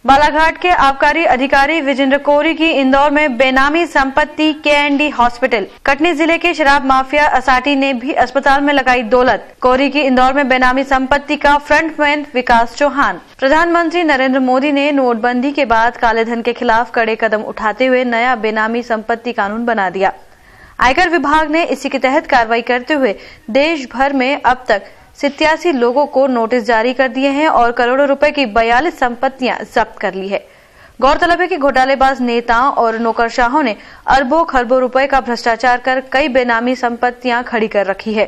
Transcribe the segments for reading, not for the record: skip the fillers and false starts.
बालाघाट के आबकारी अधिकारी विजेंद्र कोरी की इंदौर में बेनामी संपत्ति के&डी हॉस्पिटल। कटनी जिले के शराब माफिया असाटी ने भी अस्पताल में लगाई दौलत। कोरी की इंदौर में बेनामी संपत्ति का फ्रंटमैन विकास चौहान। प्रधानमंत्री नरेंद्र मोदी ने नोटबंदी के बाद काले धन के खिलाफ कड़े कदम उठाते हुए नया बेनामी संपत्ति कानून बना दिया। आयकर विभाग ने इसी के तहत कार्रवाई करते हुए देश भर में अब तक 87 लोगों को नोटिस जारी कर दिए हैं और करोड़ों रुपए की 42 संपत्तियां जब्त कर ली है। गौरतलब है कि घोटालेबाज नेताओं और नौकरशाहों ने अरबों खरबों रुपए का भ्रष्टाचार कर कई बेनामी संपत्तियां खड़ी कर रखी है।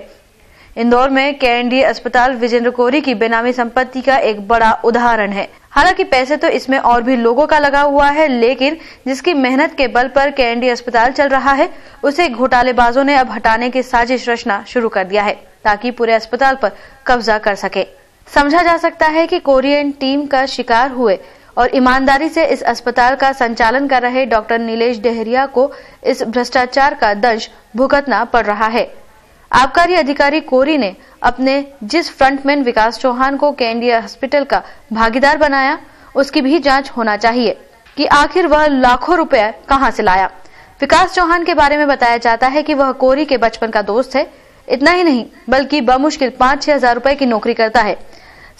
इंदौर में के&डी अस्पताल विजेंद्र कोरी की बेनामी संपत्ति का एक बड़ा उदाहरण है। हालांकि पैसे तो इसमें और भी लोगों का लगा हुआ है, लेकिन जिसकी मेहनत के बल पर के&डी अस्पताल चल रहा है, उसे घोटालेबाजों ने अब हटाने की साजिश रचना शुरू कर दिया है ताकि पूरे अस्पताल पर कब्जा कर सके। समझा जा सकता है कि कोरियन टीम का शिकार हुए और ईमानदारी से इस अस्पताल का संचालन कर रहे डॉक्टर नीलेश डेहरिया को इस भ्रष्टाचार का दंश भुगतना पड़ रहा है। आबकारी अधिकारी कोरी ने अपने जिस फ्रंटमैन विकास चौहान को के&डी हॉस्पिटल का भागीदार बनाया, उसकी भी जांच होना चाहिए कि आखिर वह लाखों रुपए कहां से लाया। विकास चौहान के बारे में बताया जाता है कि वह कोरी के बचपन का दोस्त है। इतना ही नहीं बल्कि बमुश्किल 5-6 हजार रुपए की नौकरी करता है।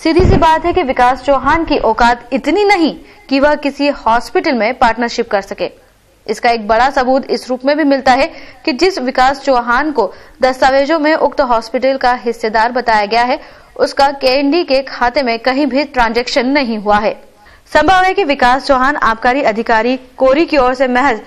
सीधी सी बात है कि विकास चौहान की औकात इतनी नहीं कि वह किसी हॉस्पिटल में पार्टनरशिप कर सके। इसका एक बड़ा सबूत इस रूप में भी मिलता है कि जिस विकास चौहान को दस्तावेजों में उक्त हॉस्पिटल का हिस्सेदार बताया गया है, उसका के&डी के खाते में कहीं भी ट्रांजैक्शन नहीं हुआ है। संभव है कि विकास चौहान आबकारी अधिकारी कोरी की ओर से महज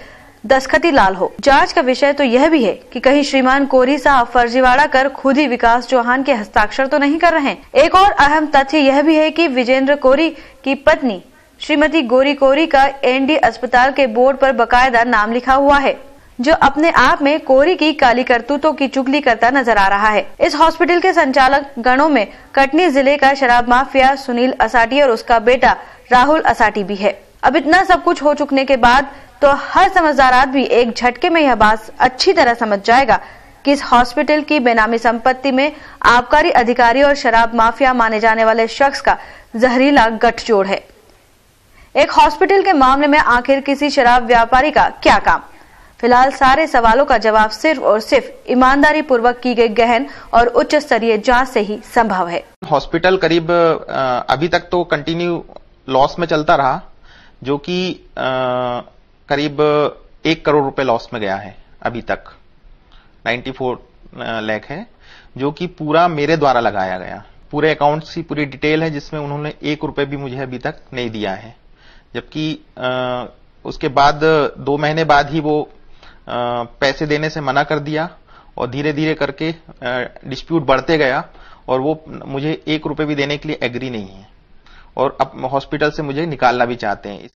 दस्खती लाल हो। जांच का विषय तो यह भी है कि कहीं श्रीमान कोरी साहब फर्जीवाड़ा कर खुद ही विकास चौहान के हस्ताक्षर तो नहीं कर रहे हैं। एक और अहम तथ्य यह भी है कि विजेंद्र कोरी की पत्नी श्रीमती गौरी कोरी का के&डी अस्पताल के बोर्ड पर बकायदा नाम लिखा हुआ है, जो अपने आप में कोरी की काली करतूतों की चुगली करता नजर आ रहा है। इस हॉस्पिटल के संचालक गणों में कटनी जिले का शराब माफिया सुनील असाटी और उसका बेटा राहुल असाटी भी है। अब इतना सब कुछ हो चुकने के बाद तो हर समझदार आदमी एक झटके में यह बात अच्छी तरह समझ जाएगा कि इस हॉस्पिटल की बेनामी संपत्ति में आबकारी अधिकारी और शराब माफिया माने जाने वाले शख्स का जहरीला गठजोड़ है। एक हॉस्पिटल के मामले में आखिर किसी शराब व्यापारी का क्या काम? फिलहाल सारे सवालों का जवाब सिर्फ और सिर्फ ईमानदारी पूर्वक की गई गहन और उच्च स्तरीय जांच से ही संभव है। हॉस्पिटल करीब अभी तक तो कंटिन्यू लॉस में चलता रहा, जो कि करीब 1 करोड़ रुपए लॉस में गया है। अभी तक 94 लाख है, जो कि पूरा मेरे द्वारा लगाया गया। पूरे अकाउंट्स की पूरी डिटेल है, जिसमें उन्होंने 1 रुपए भी मुझे अभी तक नहीं दिया है। जबकि उसके बाद 2 महीने बाद ही वो पैसे देने से मना कर दिया और धीरे धीरे करके डिस्प्यूट बढ़ते गया और वो मुझे 1 रुपए भी देने के लिए एग्री नहीं है और अब हॉस्पिटल से मुझे निकालना भी चाहते हैं।